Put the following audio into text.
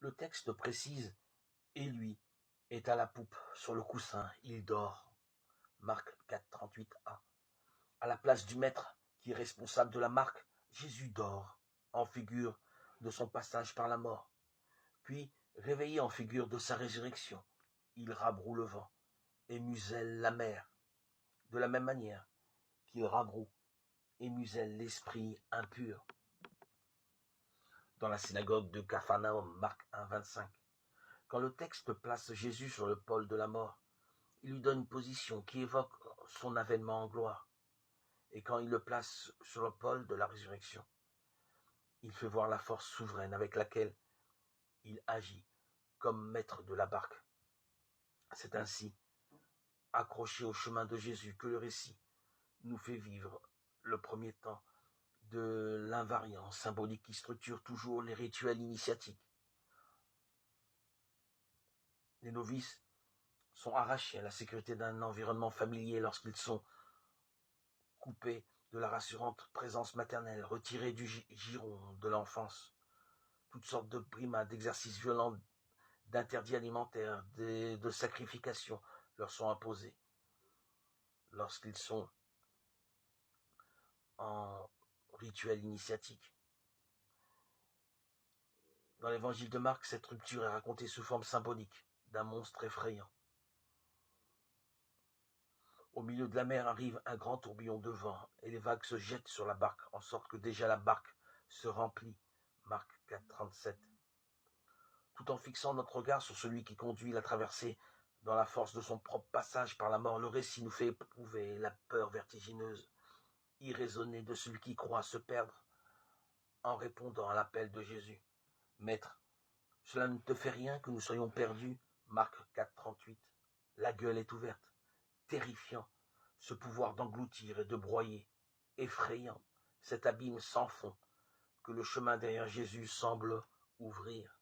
Le texte précise « Et lui est à la poupe, sur le coussin, il dort ». Marc 4,38a. À la place du maître, qui est responsable de la marque, Jésus dort, en figure de son passage par la mort. Puis, réveillé en figure de sa résurrection, il rabroue le vent et muselle la mer, de la même manière qu'il rabroue et muselle l'esprit impur. Dans la synagogue de Capharnaüm, Marc 1,25, quand le texte place Jésus sur le pôle de la mort, il lui donne une position qui évoque son avènement en gloire. Et quand il le place sur le pôle de la résurrection, il fait voir la force souveraine avec laquelle il agit comme maître de la barque. C'est ainsi, accroché au chemin de Jésus, que le récit nous fait vivre le premier temps de l'invariant symbolique qui structure toujours les rituels initiatiques. Les novices sont arrachés à la sécurité d'un environnement familier lorsqu'ils sont coupés de la rassurante présence maternelle, retirés du giron de l'enfance. Toutes sortes de brimades, d'exercices violents, d'interdits alimentaires, de sacrifications leur sont imposés lorsqu'ils sont en rituel initiatique. Dans l'évangile de Marc, cette rupture est racontée sous forme symbolique d'un monstre effrayant. Au milieu de la mer arrive un grand tourbillon de vent et les vagues se jettent sur la barque, en sorte que déjà la barque se remplit. Marc 4,37. Tout en fixant notre regard sur celui qui conduit la traversée dans la force de son propre passage par la mort, le récit nous fait éprouver la peur vertigineuse, irraisonnée de celui qui croit se perdre en répondant à l'appel de Jésus. Maître, cela ne te fait rien que nous soyons perdus. Marc 4,38. La gueule est ouverte. Terrifiant, ce pouvoir d'engloutir et de broyer. Effrayant, cet abîme sans fond que le chemin derrière Jésus semble ouvrir.